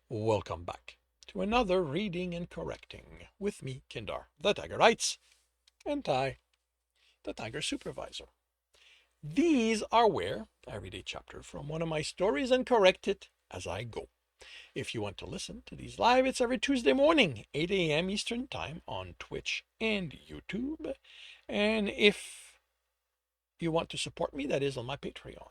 Welcome back to another reading and correcting with me, Kindar, the Tiger Writes, and Ty, the Tiger Supervisor. These are where I read a chapter from one of my stories and correct it as I go. If you want to listen to these live, it's every Tuesday morning, 8 a.m. Eastern Time on Twitch and YouTube. And if you want to support me, that is on my Patreon.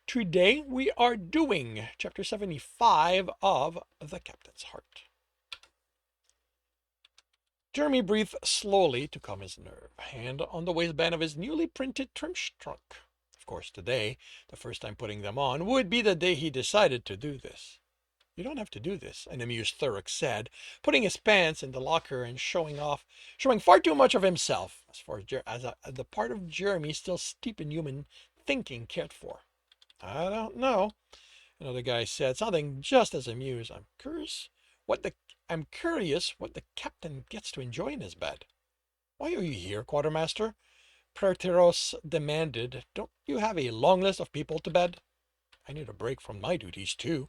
Today we are doing chapter 75 of The Captain's Heart. Jeremy breathed slowly to calm his nerve, hand on the waistband of his newly printed trench trunk. Of course, today, the first time putting them on, would be the day he decided to do this. You don't have to do this, an amused Thurrock said, putting his pants in the locker and showing far too much of himself, as far as the part of Jeremy still steeped in human thinking cared for. I don't know, another guy said, something just as amused. I'm curious what the captain gets to enjoy in his bed. Why are you here, quartermaster? Praeteros demanded. Don't you have a long list of people to bed? I need a break from my duties, too,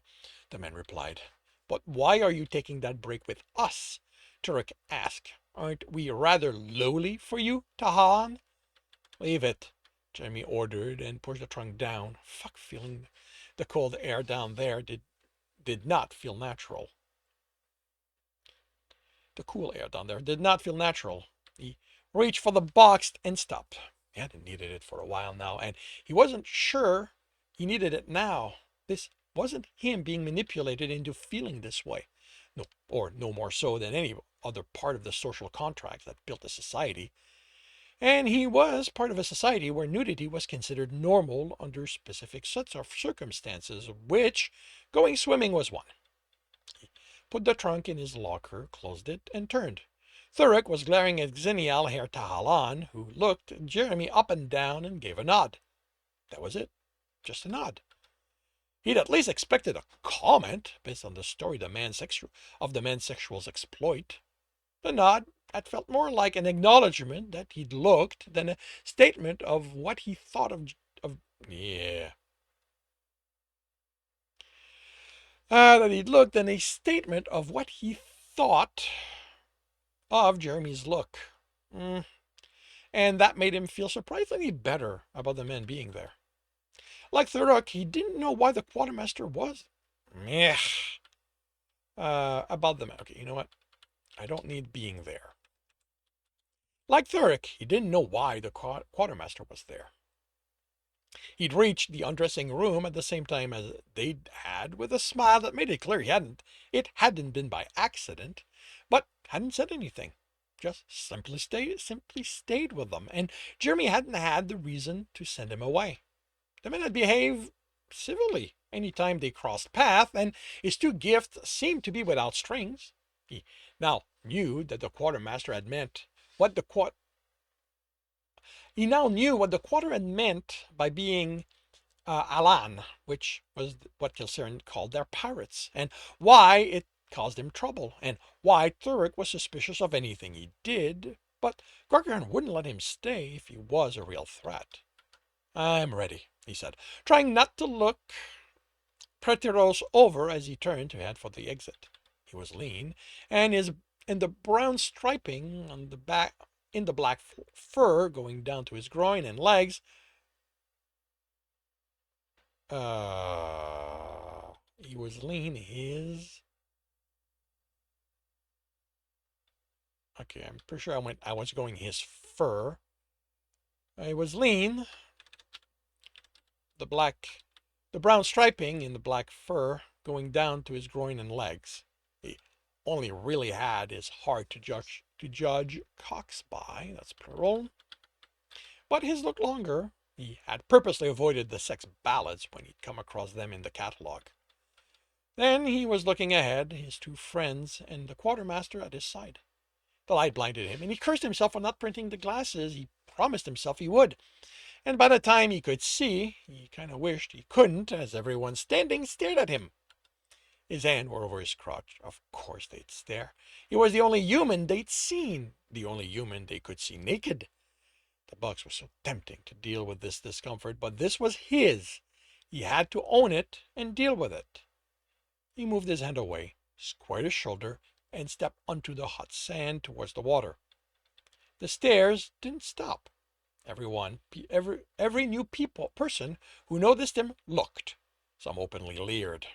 the man replied. But why are you taking that break with us? Turek asked. Aren't we rather lowly for you, Tahan? Leave it, Jeremy ordered and pushed the trunk down. Fuck, feeling the cold air down there did not feel natural. The cool air down there did not feel natural. He reached for the box and stopped. He hadn't needed it for a while now, and he wasn't sure he needed it now. This wasn't him being manipulated into feeling this way. No, or no more so than any other part of the social contract that built a society. And he was part of a society where nudity was considered normal under specific sets of circumstances, which going swimming was one. Put the trunk in his locker, closed it, and turned. Thurrock was glaring at Xenial Herr Tahalan, who looked Jeremy up and down and gave a nod. That was it. Just a nod. He'd at least expected a comment based on the story of the man's sexual's exploit. The nod had felt more like an acknowledgement that he'd looked than a statement of what he thought that he'd looked than a statement of what he thought of Jeremy's look. And that made him feel surprisingly better about the men being there. Like Thurrock, he didn't know why the quartermaster was meh about the men. Okay, you know what? I don't need being there. Like Thurrock, he didn't know why the quartermaster was there. He'd reached the undressing room at the same time as they had, with a smile that made it clear it hadn't been by accident, but hadn't said anything. Just simply stayed with them, and Jeremy hadn't had the reason to send him away. The men had behaved civilly any time they crossed paths, and his two gifts seemed to be without strings. He now knew that the quartermaster had meant what the he now knew what the quarter had meant by being Alan, which was what Kelsirian called their pirates, and why it caused him trouble, and why Thurrock was suspicious of anything he did, but Gralgiran wouldn't let him stay if he was a real threat. I'm ready, he said, trying not to look Praeteros over as he turned to head for the exit. He was lean, and the brown striping on the back in the black fur going down to his groin and legs. He was lean. Okay, I'm pretty sure I was going his fur. He was lean. The brown striping in the black fur going down to his groin and legs. He only really had his heart to judge cocks by, that's plural. But his looked longer. He had purposely avoided the sex ballads when he'd come across them in the catalogue. Then he was looking ahead, his two friends and the quartermaster at his side. The light blinded him, and he cursed himself for not printing the glasses he promised himself he would. And by the time he could see, he kind of wished he couldn't, as everyone standing stared at him. His hands were over his crotch. Of course they'd stare. He was the only human they'd seen, the only human they could see naked. The box was so tempting to deal with this discomfort, but this was his. He had to own it and deal with it. He moved his hand away, squared his shoulder, and stepped onto the hot sand towards the water. The stares didn't stop. Every new person who noticed him looked. Some openly leered.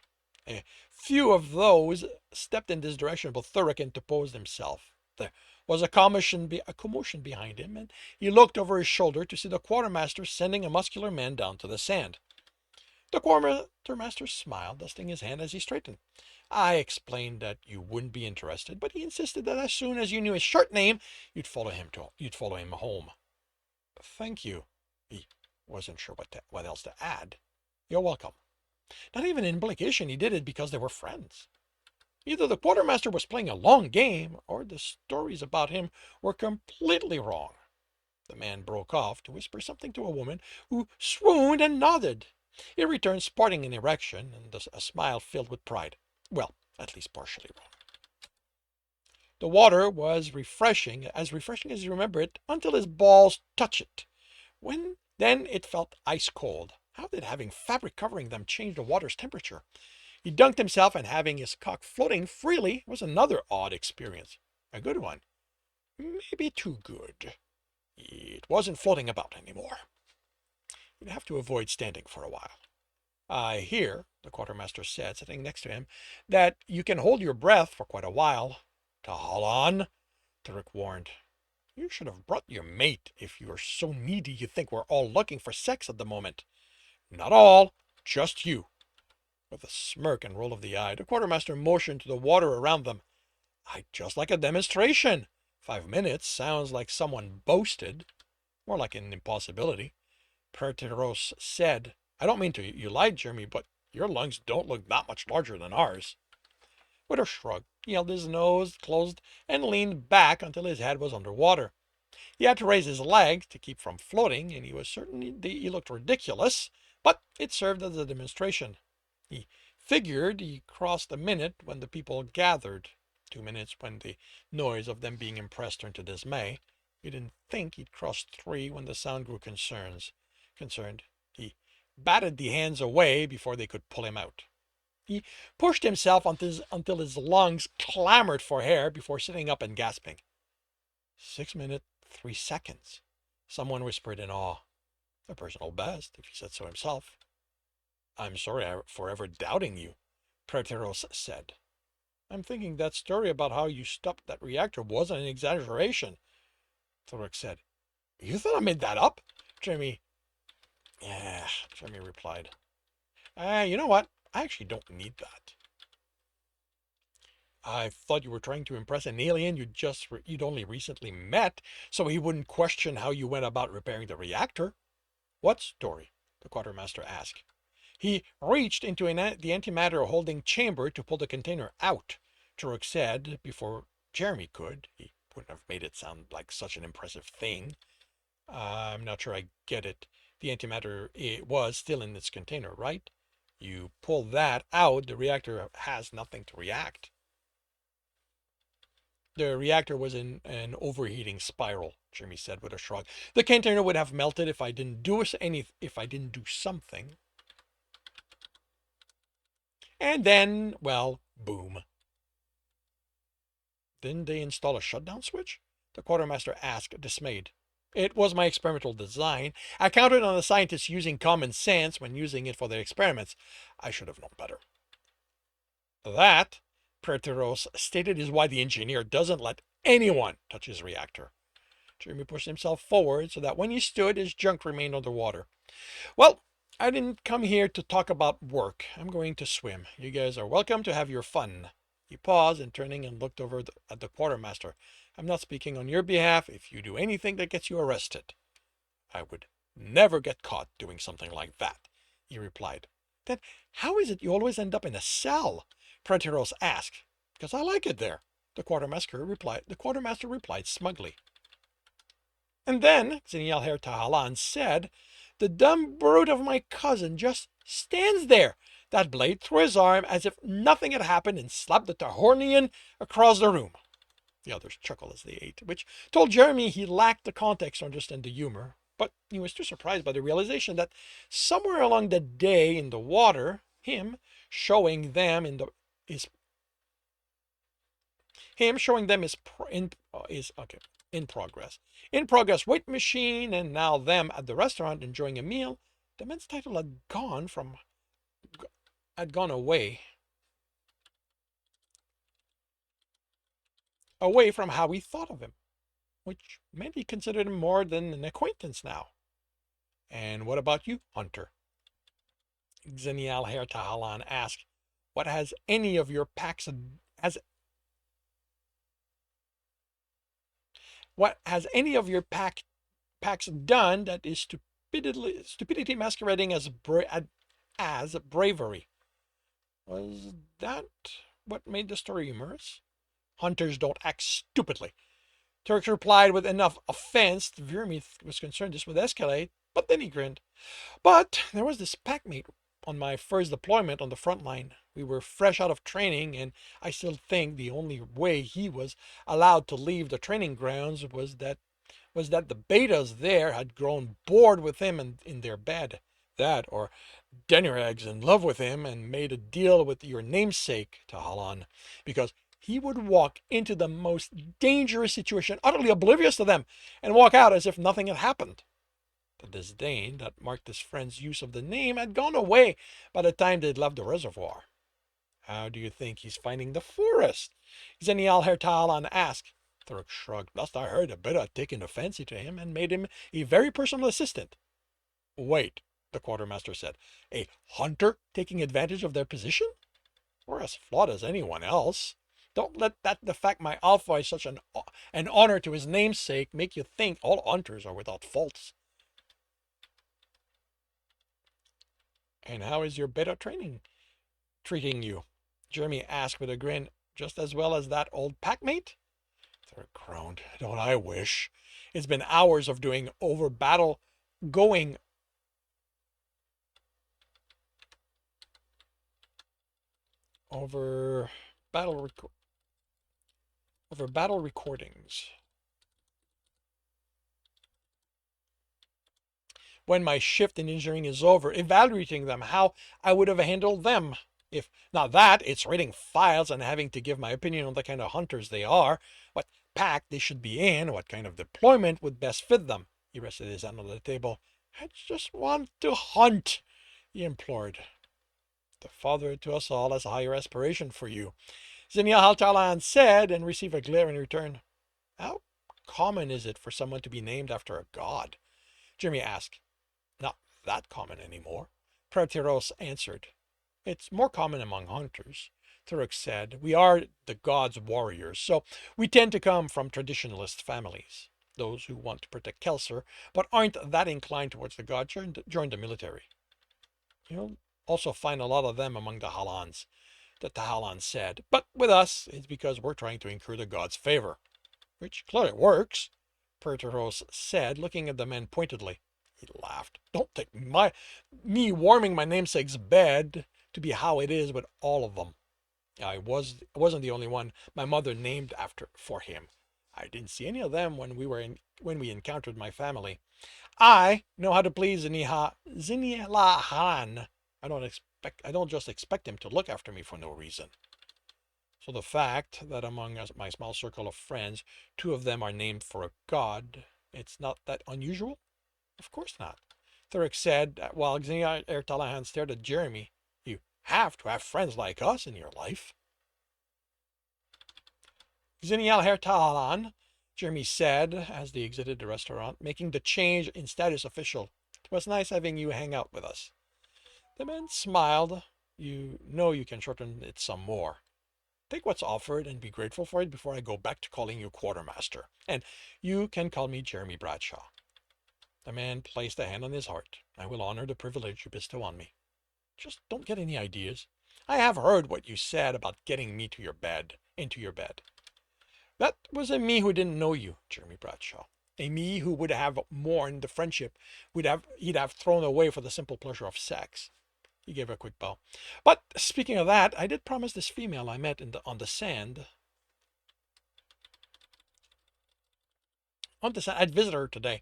A few of those stepped in this direction, but Thurrock interposed himself. There was a commotion behind him, and he looked over his shoulder to see the quartermaster sending a muscular man down to the sand. The quartermaster smiled, dusting his hand as he straightened. I explained that you wouldn't be interested, but he insisted that as soon as you knew his short name, you'd follow him home. Thank you. He wasn't sure what else to add. You're welcome. Not even an implication he did it because they were friends. Either the quartermaster was playing a long game, or the stories about him were completely wrong. The man broke off to whisper something to a woman who swooned and nodded. He returned, sporting an erection and a smile filled with pride. Well, at least partially wrong. The water was refreshing as you remember it, until his balls touched it. Then it felt ice cold. How did having fabric covering them change the water's temperature? He dunked himself, and having his cock floating freely was another odd experience. A good one. Maybe too good. It wasn't floating about anymore. He'd have to avoid standing for a while. I hear, the quartermaster said, sitting next to him, that you can hold your breath for quite a while. Tahalan, Thurrock warned. You should have brought your mate if you're so needy you think we're all looking for sex at the moment. Not all, just you. With a smirk and roll of the eye, the quartermaster motioned to the water around them. I'd just like a demonstration. 5 minutes sounds like someone boasted. More like an impossibility. Praeteros said, I don't mean to you lied, Jeremy, but your lungs don't look that much larger than ours. With a shrug, he held his nose closed and leaned back until his head was under water. He had to raise his legs to keep from floating, and he was certain he looked ridiculous, but it served as a demonstration. He figured he crossed a minute when the people gathered. 2 minutes when the noise of them being impressed turned to dismay. He didn't think he'd crossed 3 when the sound grew concerned. He batted the hands away before they could pull him out. He pushed himself until his lungs clamored for air before sitting up and gasping. 6 minutes, 3 seconds. Someone whispered in awe. A personal best, if he said so himself. I'm sorry for ever doubting you, Praeteros said. I'm thinking that story about how you stopped that reactor wasn't an exaggeration, Thurrock said. You thought I made that up? Jeremy replied. You know what? I actually don't need that. I thought you were trying to impress an alien you'd only recently met, so he wouldn't question how you went about repairing the reactor. What story? The quartermaster asked. He reached into the antimatter holding chamber to pull the container out, Thurrock said, before Jeremy could. He wouldn't have made it sound like such an impressive thing. I'm not sure I get it. The antimatter was still in its container, right? You pull that out, the reactor has nothing to react. The reactor was in an overheating spiral, Jeremy said with a shrug. The container would have melted if I didn't do something. And then, well, boom. Didn't they install a shutdown switch? The quartermaster asked, dismayed. It was my experimental design. I counted on the scientists using common sense when using it for their experiments. I should have known better. That, Praeteros stated, is why the engineer doesn't let anyone touch his reactor. Jeremy pushed himself forward so that when he stood, his junk remained underwater. Well, I didn't come here to talk about work. I'm going to swim. You guys are welcome to have your fun. He paused and turning and looked over at the quartermaster. I'm not speaking on your behalf if you do anything that gets you arrested. I would never get caught doing something like that, he replied. Then how is it you always end up in a cell? Praeteros asked. Because I like it there, the quartermaster replied smugly. And then, Xenial Tahalan said, the dumb brute of my cousin just stands there, that blade through his arm as if nothing had happened, and slapped the Tahornian across the room. The others chuckled as they ate, which told Jeremy he lacked the context to understand the humor, but he was too surprised by the realization that somewhere along the day in the water, him showing them in the is him showing them is okay in progress. In progress, wait machine, and now them at the restaurant enjoying a meal. The man's title had gone away from how we thought of him, which meant he considered him more than an acquaintance now. And what about you, Hunter? Xenial Hertahalan asked. What has any of your has what has any of your packs done that is stupidity masquerading as bravery? Was that what made the story humorous? Hunters don't act stupidly. Turks replied with enough offense. Jeremy was concerned this would escalate, but then he grinned. But there was this packmate on my first deployment on the front line. We were fresh out of training, and I still think the only way he was allowed to leave the training grounds was that the betas there had grown bored with him in their bed. That, or Dennereg's in love with him and made a deal with your namesake, Tahalan, because he would walk into the most dangerous situation, utterly oblivious to them, and walk out as if nothing had happened. The disdain that marked his friend's use of the name had gone away by the time they'd left the reservoir. How do you think he's finding the forest? Xenial Hertalan asked. Thurk shrugged. Last I heard, a bit had taken a fancy to him and made him a very personal assistant. Wait, the quartermaster said. A hunter taking advantage of their position? We're as flawed as anyone else. Don't let the fact my alpha is such an honor to his namesake make you think all hunters are without faults. And how is your beta training treating you? Jeremy asked with a grin. Just as well as that old packmate? Thurk groaned. Don't I wish? It's been hours of doing going over battle over battle recordings. When my shift in engineering is over, evaluating them, how I would have handled them. If not that, it's reading files and having to give my opinion on the kind of hunters they are, what pack they should be in, what kind of deployment would best fit them. He rested his hand on the table. I just want to hunt, he implored. The Father to us all has a higher aspiration for you, Zinnia Haltalan said, and received a glare in return. How common is it for someone to be named after a god? Jeremy asked. Not that common anymore, Prateros answered. It's more common among hunters, Turok said. We are the gods' warriors, so we tend to come from traditionalist families. Those who want to protect Kelsir, but aren't that inclined towards the god, join the military. You'll also find a lot of them among the Halans, the Tahalan said. But with us, it's because we're trying to incur the god's favor. Which clearly works, Prateros said, looking at the men pointedly. He laughed. Don't take me warming my namesake's bed to be how it is with all of them. I wasn't the only one my mother named for him. I didn't see any of them when we encountered my family. I know how to please Zinilahan. I don't just expect him to look after me for no reason. So the fact that among my small circle of friends, 2 of them are named for a god, it's not that unusual? Of course not. Thurk said while Xenia Ertalahan stared at Jeremy. You have to have friends like us in your life. Xenia Ertalahan, Jeremy said as they exited the restaurant, making the change in status official. It was nice having you hang out with us. The man smiled. You know you can shorten it some more. Take what's offered and be grateful for it before I go back to calling you quartermaster. And you can call me Jeremy Bradshaw. The man placed a hand on his heart. I will honor the privilege you bestow on me. Just don't get any ideas. I have heard what you said about getting me into your bed. That was a me who didn't know you, Jeremy Bradshaw. A me who would have mourned the friendship he'd have thrown away for the simple pleasure of sex. He gave a quick bow. But speaking of that, I did promise this female I met on the sand. I'd visit her today.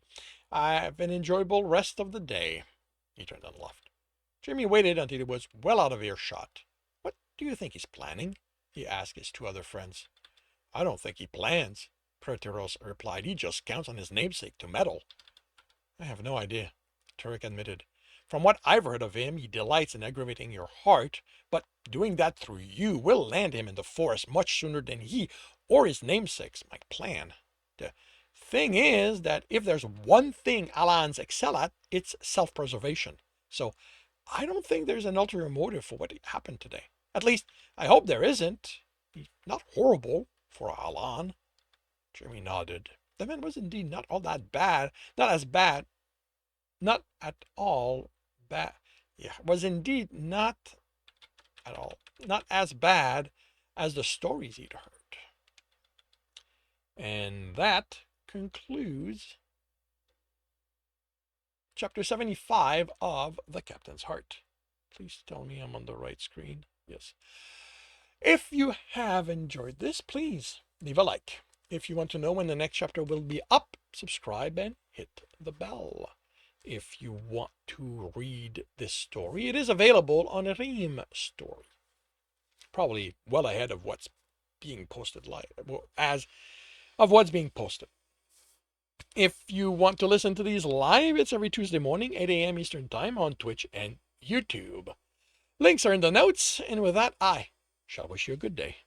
I have an enjoyable rest of the day. He turned and left. Jimmy waited until he was well out of earshot. What do you think he's planning? He asked his two other friends. I don't think he plans, Proteros replied. He just counts on his namesake to meddle. I have no idea, Turek admitted. From what I've heard of him, he delights in aggravating your heart, but doing that through you will land him in the forest much sooner than he or his namesakes might plan. The thing is that if there's one thing Alans excel at, it's self-preservation. So I don't think there's an ulterior motive for what happened today. At least, I hope there isn't. He's not horrible for Alan. Jeremy nodded. The man was indeed not all that bad. Not as bad. Not at all bad. Yeah, was indeed not at all. Not as bad as the stories he'd heard. And that concludes Chapter 75 of The Captain's Heart. Please tell me I'm on the right screen. Yes. If you have enjoyed this, please leave a like. If you want to know when the next chapter will be up, subscribe and hit the bell. If you want to read this story, it is available on Ream Story. Probably well ahead of what's being posted what's being posted. If you want to listen to these live, it's every Tuesday morning, 8 a.m. Eastern Time on Twitch and YouTube. Links are in the notes, and with that, I shall wish you a good day.